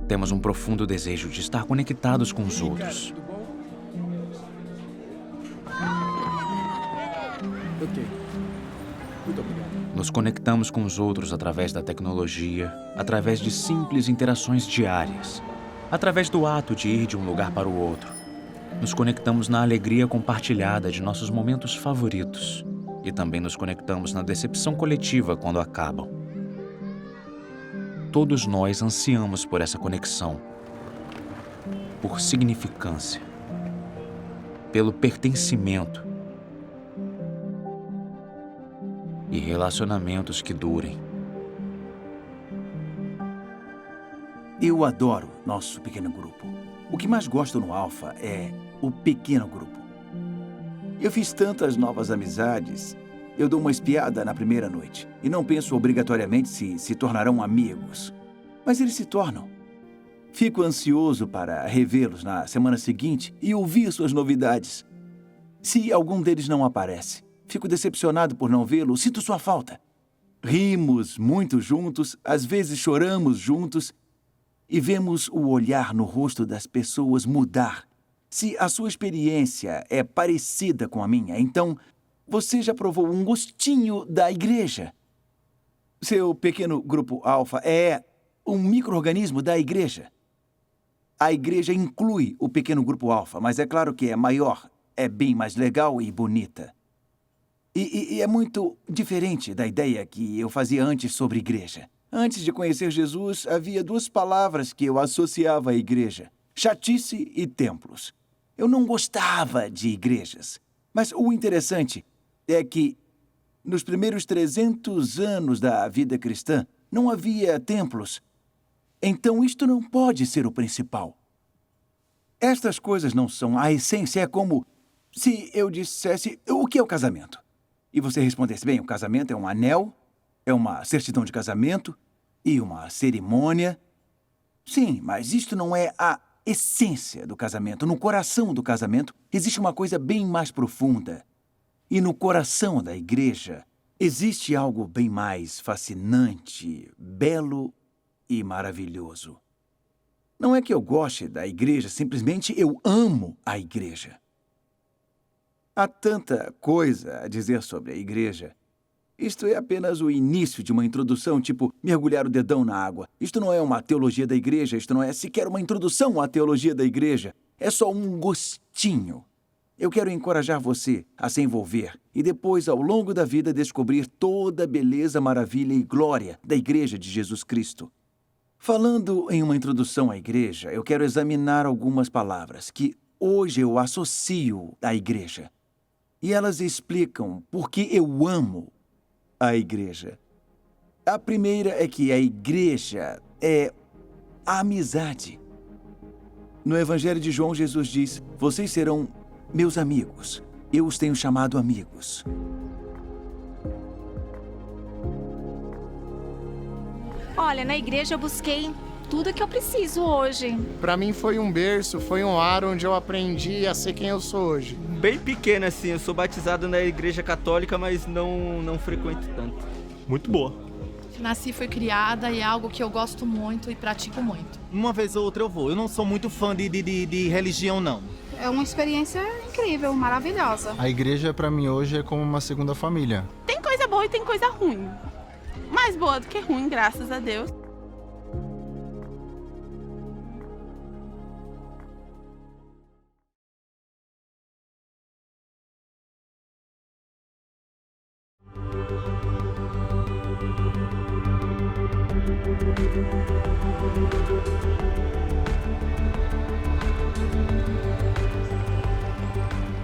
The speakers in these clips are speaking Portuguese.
Temos um profundo desejo de estar conectados com os outros. Ok. Muito obrigado. Nos conectamos com os outros através da tecnologia, através de simples interações diárias, através do ato de ir de um lugar para o outro. Nos conectamos na alegria compartilhada de nossos momentos favoritos e também nos conectamos na decepção coletiva quando acabam. Todos nós ansiamos por essa conexão, por significância, pelo pertencimento e relacionamentos que durem. Eu adoro nosso pequeno grupo. O que mais gosto no Alpha é o pequeno grupo. Eu fiz tantas novas amizades. Eu dou uma espiada na primeira noite e não penso obrigatoriamente se tornarão amigos. Mas eles se tornam. Fico ansioso para revê-los na semana seguinte e ouvir suas novidades. Se algum deles não aparece, fico decepcionado por não vê-lo, sinto sua falta. Rimos muito juntos, às vezes choramos juntos e vemos o olhar no rosto das pessoas mudar. Se a sua experiência é parecida com a minha, então você já provou um gostinho da igreja. Seu pequeno grupo Alpha é um micro-organismo da igreja. A igreja inclui o pequeno grupo Alpha, mas é claro que é maior, é bem mais legal e bonita. E é muito diferente da ideia que eu fazia antes sobre igreja. Antes de conhecer Jesus, havia duas palavras que eu associava à igreja: chatice e templos. Eu não gostava de igrejas. Mas o interessante é que, nos primeiros 300 anos da vida cristã, não havia templos. Então, isto não pode ser o principal. Estas coisas não são a essência. É como se eu dissesse: o que é o casamento? E você respondesse: bem, o casamento é um anel, é uma certidão de casamento e uma cerimônia. Sim, mas isto não é a essência do casamento. No coração do casamento existe uma coisa bem mais profunda. E no coração da igreja existe algo bem mais fascinante, belo e maravilhoso. Não é que eu goste da igreja, simplesmente eu amo a igreja. Há tanta coisa a dizer sobre a igreja. Isto é apenas o início de uma introdução, tipo mergulhar o dedão na água. Isto não é uma teologia da igreja, isto não é sequer uma introdução à teologia da igreja. É só um gostinho. Eu quero encorajar você a se envolver e depois, ao longo da vida, descobrir toda a beleza, maravilha e glória da Igreja de Jesus Cristo. Falando em uma introdução à igreja, eu quero examinar algumas palavras que hoje eu associo à igreja. E elas explicam por que eu amo a igreja. A primeira é que a igreja é a amizade. No Evangelho de João, Jesus diz: vocês serão meus amigos. Eu os tenho chamado amigos. Olha, na igreja eu busquei tudo que eu preciso hoje. Pra mim foi um berço, foi um ar onde eu aprendi a ser quem eu sou hoje. Bem pequeno assim, eu sou batizado na igreja católica, mas não frequento tanto. Muito boa. Nasci, fui criada e é algo que eu gosto muito e pratico muito. Uma vez ou outra eu vou. Eu não sou muito fã de religião, não. É uma experiência incrível, maravilhosa. A igreja pra mim hoje é como uma segunda família. Tem coisa boa e tem coisa ruim. Mais boa do que ruim, graças a Deus.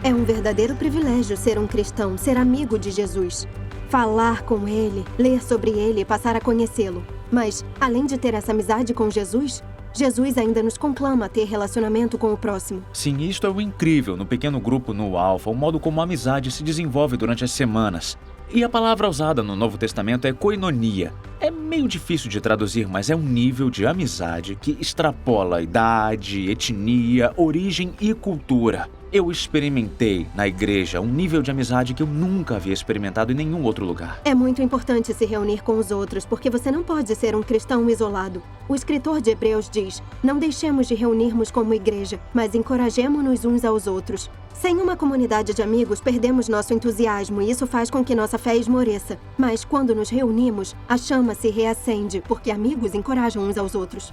É um verdadeiro privilégio ser um cristão, ser amigo de Jesus. Falar com ele, ler sobre ele e passar a conhecê-lo. Mas, além de ter essa amizade com Jesus, Jesus ainda nos conclama a ter relacionamento com o próximo. Sim, isto é o incrível no pequeno grupo no Alpha, o modo como a amizade se desenvolve durante as semanas. E a palavra usada no Novo Testamento é koinonia. É meio difícil de traduzir, mas é um nível de amizade que extrapola idade, etnia, origem e cultura. Eu experimentei na igreja um nível de amizade que eu nunca havia experimentado em nenhum outro lugar. É muito importante se reunir com os outros, porque você não pode ser um cristão isolado. O escritor de Hebreus diz: não deixemos de reunirmos como igreja, mas encorajemo-nos uns aos outros. Sem uma comunidade de amigos, perdemos nosso entusiasmo e isso faz com que nossa fé esmoreça. Mas quando nos reunimos, a chama se reacende, porque amigos encorajam uns aos outros.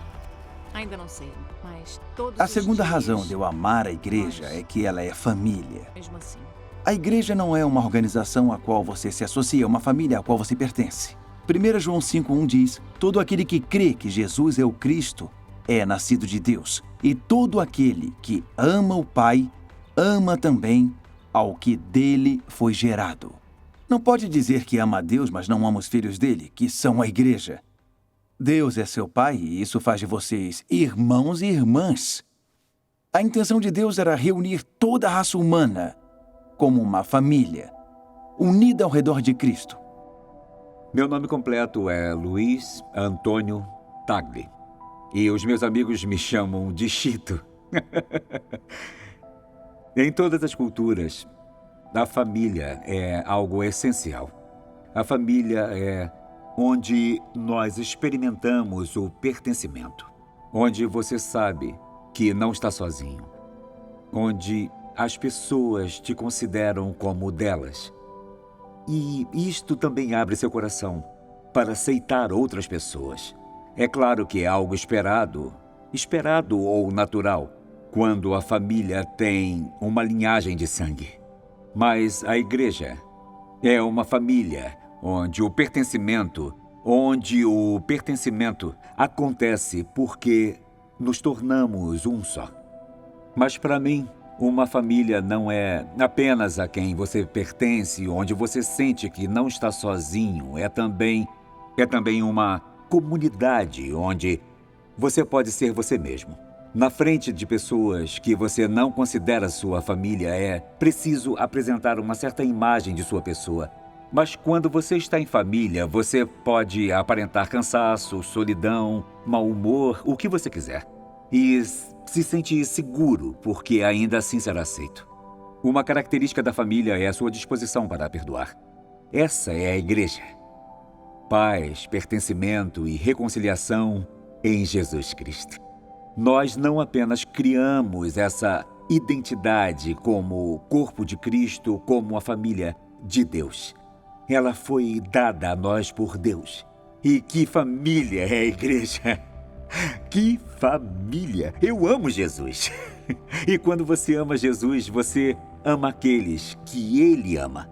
Ainda não sei, mas todos A os segunda dias, razão de eu amar a igreja é que ela é família. mesmo assim. A igreja não é uma organização a qual você se associa, é uma família a qual você pertence. 1 João 5,1 diz: todo aquele que crê que Jesus é o Cristo é nascido de Deus. E todo aquele que ama o Pai, ama também ao que dele foi gerado. Não pode dizer que ama a Deus, mas não ama os filhos dele, que são a igreja. Deus é seu Pai e isso faz de vocês irmãos e irmãs. A intenção de Deus era reunir toda a raça humana como uma família, unida ao redor de Cristo. Meu nome completo é Luiz Antônio Tagli. E os meus amigos me chamam de Chito. Em todas as culturas, a família é algo essencial. A família é onde nós experimentamos o pertencimento. Onde você sabe que não está sozinho. Onde as pessoas te consideram como delas. E isto também abre seu coração para aceitar outras pessoas. É claro que é algo esperado ou natural, quando a família tem uma linhagem de sangue. Mas a igreja é uma família onde o pertencimento acontece porque nos tornamos um só. Mas para mim, uma família não é apenas a quem você pertence, onde você sente que não está sozinho. É também uma comunidade onde você pode ser você mesmo. Na frente de pessoas que você não considera sua família, é preciso apresentar uma certa imagem de sua pessoa. Mas quando você está em família, você pode aparentar cansaço, solidão, mau humor, o que você quiser. E se sente seguro, porque ainda assim será aceito. Uma característica da família é a sua disposição para perdoar. Essa é a igreja. Paz, pertencimento e reconciliação em Jesus Cristo. Nós não apenas criamos essa identidade como corpo de Cristo, como a família de Deus. Ela foi dada a nós por Deus. E que família é a igreja? Que família! Eu amo Jesus. E quando você ama Jesus, você ama aqueles que Ele ama.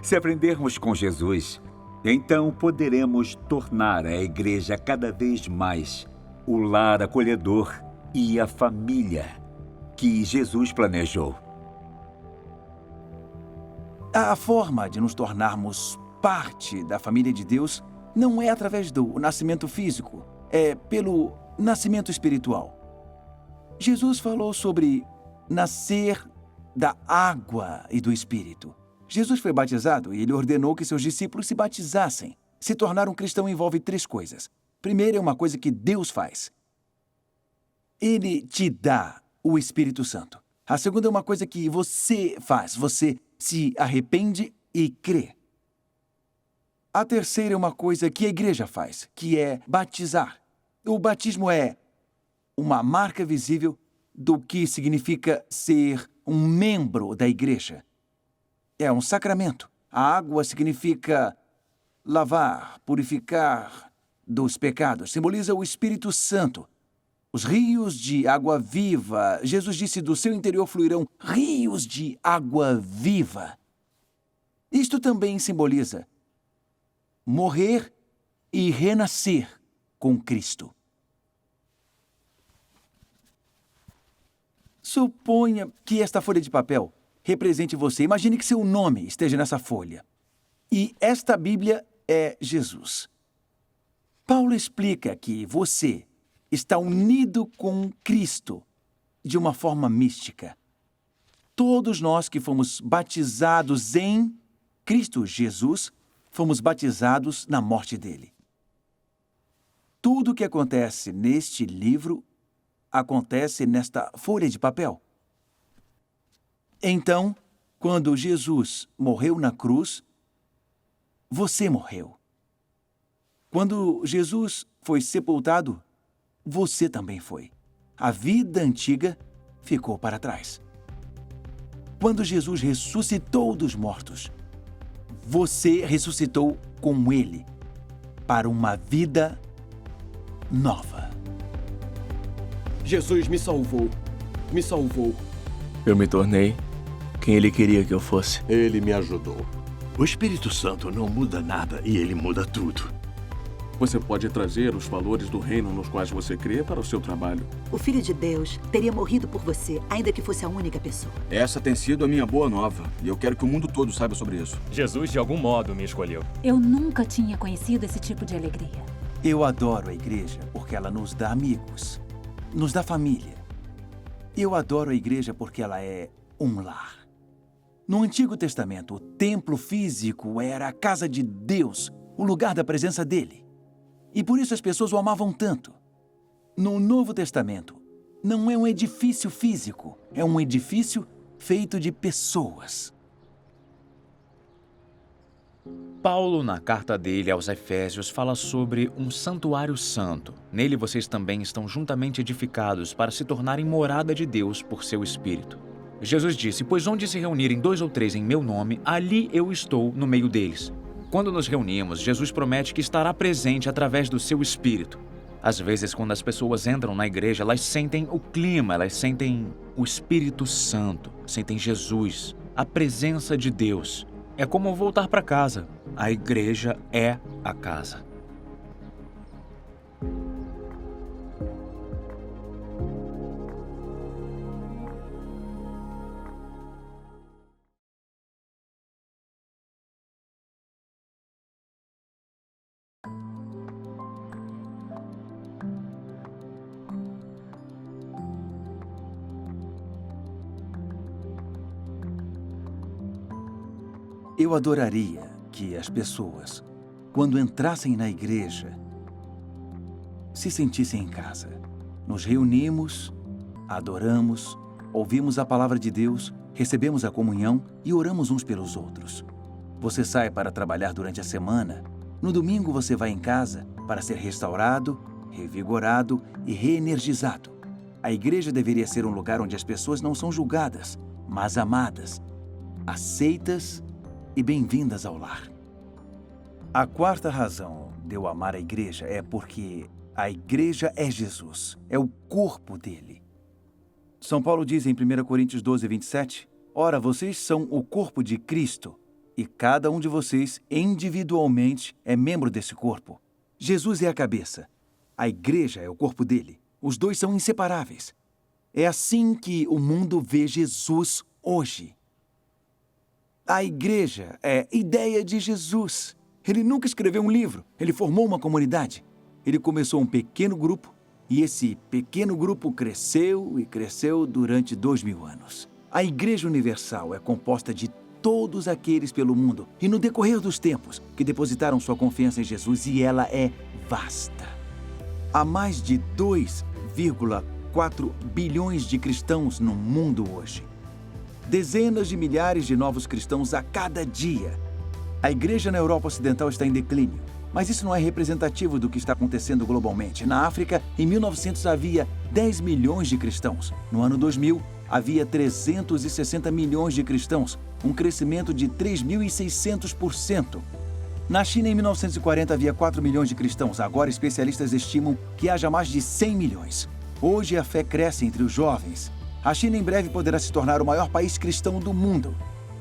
Se aprendermos com Jesus, então poderemos tornar a igreja cada vez mais o lar acolhedor e a família que Jesus planejou. A forma de nos tornarmos parte da família de Deus não é através do nascimento físico, é pelo nascimento espiritual. Jesus falou sobre nascer da água e do Espírito. Jesus foi batizado e ele ordenou que seus discípulos se batizassem. Se tornar um cristão envolve 3 coisas. Primeiro é uma coisa que Deus faz. Ele te dá o Espírito Santo. A segunda é uma coisa que você faz. Você se arrepende e crê. A terceira é uma coisa que a igreja faz, que é batizar. O batismo é uma marca visível do que significa ser um membro da igreja. É um sacramento. A água significa lavar, purificar dos pecados. Simboliza o Espírito Santo. Os rios de água viva. Jesus disse: do seu interior fluirão rios de água viva. Isto também simboliza morrer e renascer com Cristo. Suponha que esta folha de papel represente você. Imagine que seu nome esteja nessa folha. E esta Bíblia é Jesus. Paulo explica que você está unido com Cristo de uma forma mística. Todos nós que fomos batizados em Cristo Jesus, fomos batizados na morte dele. Tudo o que acontece neste livro acontece nesta folha de papel. Então, quando Jesus morreu na cruz, você morreu. Quando Jesus foi sepultado, você também foi. A vida antiga ficou para trás. Quando Jesus ressuscitou dos mortos, você ressuscitou com ele para uma vida nova. Jesus me salvou. Me salvou. Eu me tornei quem ele queria que eu fosse. Ele me ajudou. O Espírito Santo não muda nada e ele muda tudo. Você pode trazer os valores do reino nos quais você crê para o seu trabalho. O Filho de Deus teria morrido por você, ainda que fosse a única pessoa. Essa tem sido a minha boa nova, e eu quero que o mundo todo saiba sobre isso. Jesus, de algum modo, me escolheu. Eu nunca tinha conhecido esse tipo de alegria. Eu adoro a igreja porque ela nos dá amigos, nos dá família. Eu adoro a igreja porque ela é um lar. No Antigo Testamento, o templo físico era a casa de Deus, o lugar da presença dele. E por isso as pessoas o amavam tanto. No Novo Testamento, não é um edifício físico, é um edifício feito de pessoas. Paulo, na carta dele aos Efésios, fala sobre um santuário santo. Nele vocês também estão juntamente edificados para se tornarem morada de Deus por seu Espírito. Jesus disse, pois onde se reunirem 2 ou 3 em meu nome, ali eu estou no meio deles. Quando nos reunimos, Jesus promete que estará presente através do seu Espírito. Às vezes, quando as pessoas entram na igreja, elas sentem o clima, elas sentem o Espírito Santo, sentem Jesus, a presença de Deus. É como voltar para casa. A igreja é a casa. Eu adoraria que as pessoas, quando entrassem na igreja, se sentissem em casa. Nos reunimos, adoramos, ouvimos a palavra de Deus, recebemos a comunhão e oramos uns pelos outros. Você sai para trabalhar durante a semana. No domingo você vai em casa para ser restaurado, revigorado e reenergizado. A igreja deveria ser um lugar onde as pessoas não são julgadas, mas amadas, aceitas e bem-vindas ao lar. A quarta razão de eu amar a igreja é porque a igreja é Jesus, é o corpo dele. São Paulo diz em 1 Coríntios 12, 27, ora, vocês são o corpo de Cristo e cada um de vocês, individualmente, é membro desse corpo. Jesus é a cabeça, a igreja é o corpo dele. Os dois são inseparáveis. É assim que o mundo vê Jesus hoje. A igreja é ideia de Jesus. Ele nunca escreveu um livro, ele formou uma comunidade. Ele começou um pequeno grupo e esse pequeno grupo cresceu e cresceu durante 2000 anos. A Igreja Universal é composta de todos aqueles pelo mundo e no decorrer dos tempos que depositaram sua confiança em Jesus e ela é vasta. Há mais de 2,4 bilhões de cristãos no mundo hoje. Dezenas de milhares de novos cristãos a cada dia. A igreja na Europa Ocidental está em declínio, mas isso não é representativo do que está acontecendo globalmente. Na África, em 1900 havia 10 milhões de cristãos. No ano 2000, havia 360 milhões de cristãos, um crescimento de 3.600%. Na China, em 1940, havia 4 milhões de cristãos. Agora, especialistas estimam que haja mais de 100 milhões. Hoje, a fé cresce entre os jovens. A China em breve poderá se tornar o maior país cristão do mundo.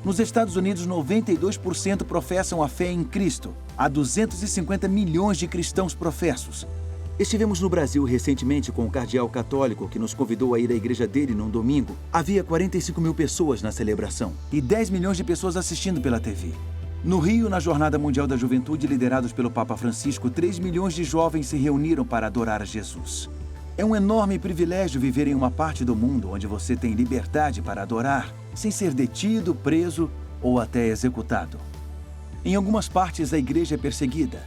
Nos Estados Unidos, 92% professam a fé em Cristo. Há 250 milhões de cristãos professos. Estivemos no Brasil recentemente com um cardeal católico que nos convidou a ir à igreja dele num domingo. Havia 45 mil pessoas na celebração e 10 milhões de pessoas assistindo pela TV. No Rio, na Jornada Mundial da Juventude, liderados pelo Papa Francisco, 3 milhões de jovens se reuniram para adorar a Jesus. É um enorme privilégio viver em uma parte do mundo onde você tem liberdade para adorar, sem ser detido, preso ou até executado. Em algumas partes, a igreja é perseguida.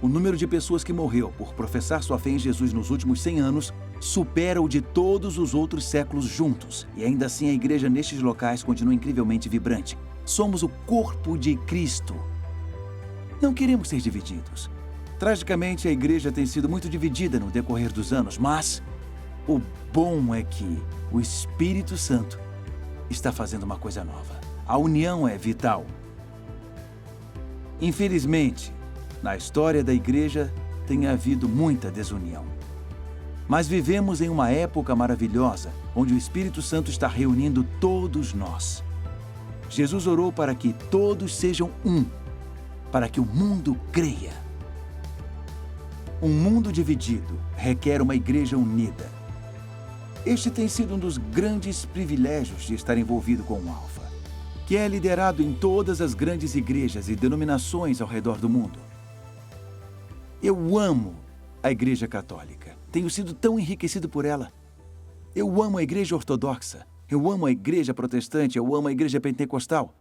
O número de pessoas que morreu por professar sua fé em Jesus nos últimos 100 anos supera o de todos os outros séculos juntos. E ainda assim a igreja nestes locais continua incrivelmente vibrante. Somos o corpo de Cristo. Não queremos ser divididos. Tragicamente, a igreja tem sido muito dividida no decorrer dos anos, mas o bom é que o Espírito Santo está fazendo uma coisa nova. A união é vital. Infelizmente, na história da igreja tem havido muita desunião. Mas vivemos em uma época maravilhosa, onde o Espírito Santo está reunindo todos nós. Jesus orou para que todos sejam um, para que o mundo creia. Um mundo dividido requer uma igreja unida. Este tem sido um dos grandes privilégios de estar envolvido com o Alfa, que é liderado em todas as grandes igrejas e denominações ao redor do mundo. Eu amo a Igreja Católica. Tenho sido tão enriquecido por ela. Eu amo a Igreja Ortodoxa. Eu amo a Igreja Protestante. Eu amo a Igreja Pentecostal.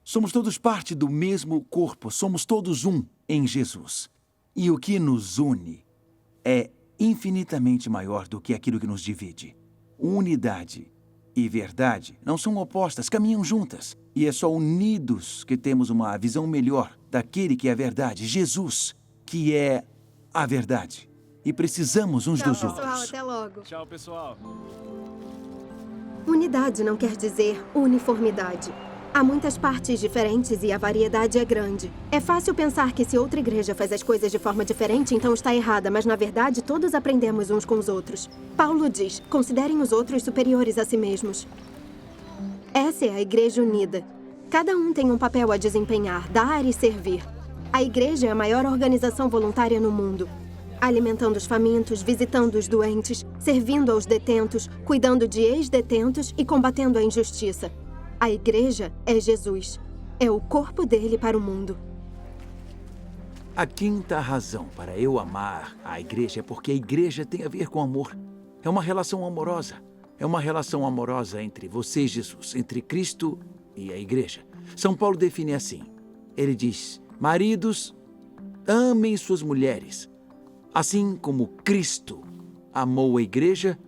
Somos todos parte do mesmo corpo. Somos todos um em Jesus. E o que nos une é infinitamente maior do que aquilo que nos divide. Unidade e verdade não são opostas, caminham juntas. E é só unidos que temos uma visão melhor daquele que é a verdade, Jesus, que é a verdade. E precisamos uns dos pessoal, outros. até logo. Tchau, pessoal. Unidade não quer dizer uniformidade. Há muitas partes diferentes e a variedade é grande. É fácil pensar que se outra igreja faz as coisas de forma diferente, então está errada, mas na verdade todos aprendemos uns com os outros. Paulo diz, considerem os outros superiores a si mesmos. Essa é a igreja unida. Cada um tem um papel a desempenhar, dar e servir. A igreja é a maior organização voluntária no mundo. Alimentando os famintos, visitando os doentes, servindo aos detentos, cuidando de ex-detentos e combatendo a injustiça. A igreja é Jesus. É o corpo dele para o mundo. A quinta razão para eu amar a igreja é porque a igreja tem a ver com amor. É uma relação amorosa. É uma relação amorosa entre você e Jesus, entre Cristo e a igreja. São Paulo define assim. Ele diz, maridos, amem suas mulheres, assim como Cristo amou a igreja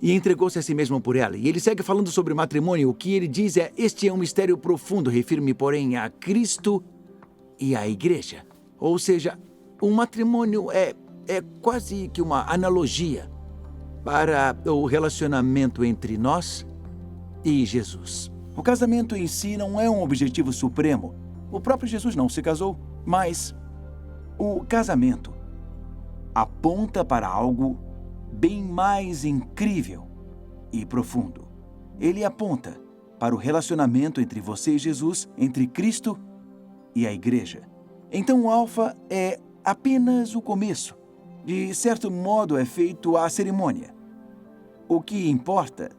e entregou-se a si mesmo por ela. E ele segue falando sobre matrimônio. O que ele diz é, este é um mistério profundo, refiro-me, porém, a Cristo e à igreja. Ou seja, o matrimônio é quase que uma analogia para o relacionamento entre nós e Jesus. O casamento em si não é um objetivo supremo. O próprio Jesus não se casou, mas o casamento aponta para algo bem mais incrível e profundo. Ele aponta para o relacionamento entre você e Jesus, entre Cristo e a igreja. Então o Alfa é apenas o começo. De certo modo é feito a cerimônia. O que importa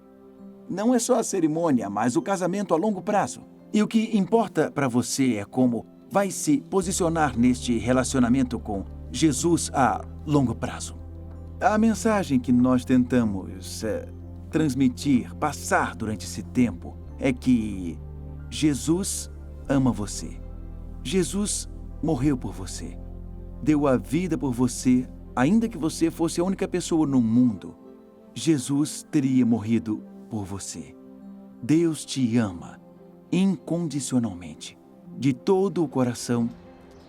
não é só a cerimônia, mas o casamento a longo prazo. E o que importa para você é como vai se posicionar neste relacionamento com Jesus a longo prazo. A mensagem que nós tentamos transmitir, passar durante esse tempo, é que Jesus ama você. Jesus morreu por você. Deu a vida por você, ainda que você fosse a única pessoa no mundo. Jesus teria morrido por você. Deus te ama incondicionalmente, de todo o coração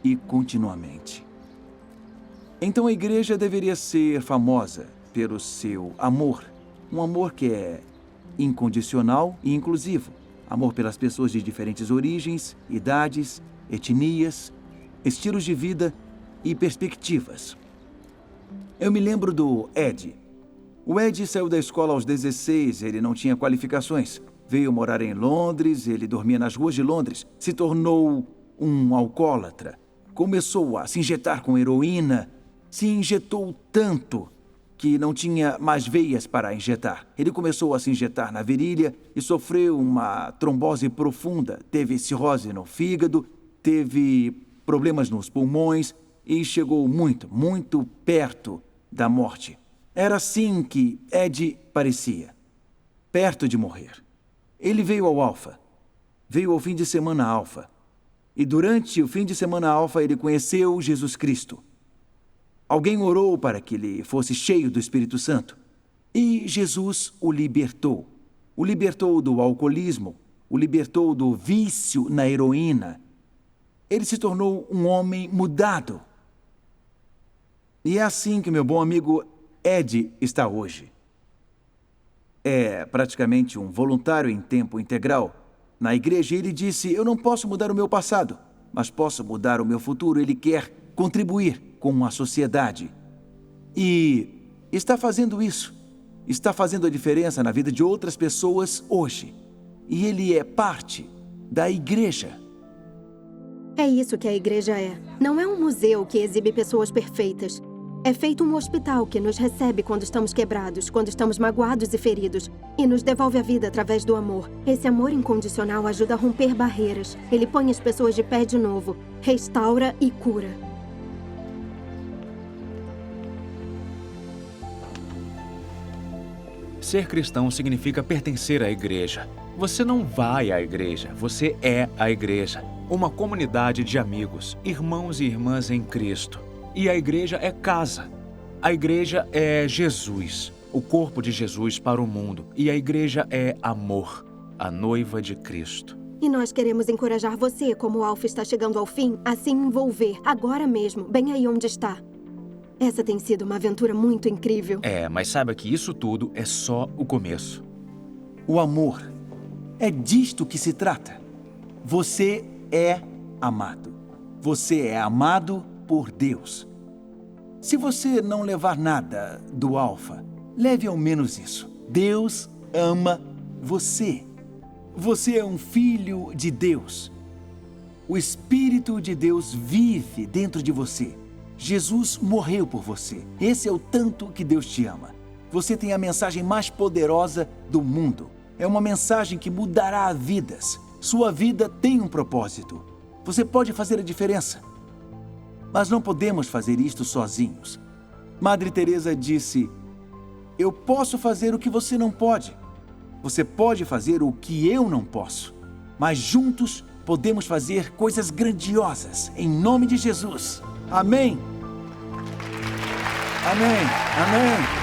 e continuamente. Então a igreja deveria ser famosa pelo seu amor. Um amor que é incondicional e inclusivo. Amor pelas pessoas de diferentes origens, idades, etnias, estilos de vida e perspectivas. Eu me lembro do Ed. O Ed saiu da escola aos 16, ele não tinha qualificações. Veio morar em Londres, ele dormia nas ruas de Londres, se tornou um alcoólatra. Começou a se injetar com heroína, se injetou tanto que não tinha mais veias para injetar. Ele começou a se injetar na virilha e sofreu uma trombose profunda. Teve cirrose no fígado, teve problemas nos pulmões e chegou muito, muito perto da morte. Era assim que Ed parecia, perto de morrer. Ele veio ao Alfa, veio ao fim de semana Alfa. E durante o fim de semana alfa, ele conheceu Jesus Cristo. Alguém orou para que ele fosse cheio do Espírito Santo. E Jesus o libertou. O libertou do alcoolismo, o libertou do vício na heroína. Ele se tornou um homem mudado. E é assim que meu bom amigo Ed está hoje. É praticamente um voluntário em tempo integral na igreja. Ele disse, eu não posso mudar o meu passado, mas posso mudar o meu futuro. Ele quer contribuir com a sociedade. E está fazendo isso. Está fazendo a diferença na vida de outras pessoas hoje. E ele é parte da igreja. É isso que a igreja é. Não é um museu que exibe pessoas perfeitas. É feito um hospital que nos recebe quando estamos quebrados, quando estamos magoados e feridos, e nos devolve a vida através do amor. Esse amor incondicional ajuda a romper barreiras. Ele põe as pessoas de pé de novo, restaura e cura. Ser cristão significa pertencer à igreja. Você não vai à igreja, você é a igreja. Uma comunidade de amigos, irmãos e irmãs em Cristo. E a igreja é casa. A igreja é Jesus, o corpo de Jesus para o mundo. E a igreja é amor, a noiva de Cristo. E nós queremos encorajar você, como o Alfa está chegando ao fim, a se envolver, agora mesmo, bem aí onde está. Essa tem sido uma aventura muito incrível. Mas saiba que isso tudo é só o começo. O amor. É disto que se trata. Você é amado. Você é amado por Deus. Se você não levar nada do Alfa, leve ao menos isso. Deus ama você. Você é um filho de Deus. O Espírito de Deus vive dentro de você. Jesus morreu por você. Esse é o tanto que Deus te ama. Você tem a mensagem mais poderosa do mundo. É uma mensagem que mudará vidas. Sua vida tem um propósito. Você pode fazer a diferença. Mas não podemos fazer isto sozinhos. Madre Teresa disse, eu posso fazer o que você não pode. Você pode fazer o que eu não posso. Mas juntos podemos fazer coisas grandiosas. Em nome de Jesus. Amém. Amém. Amém.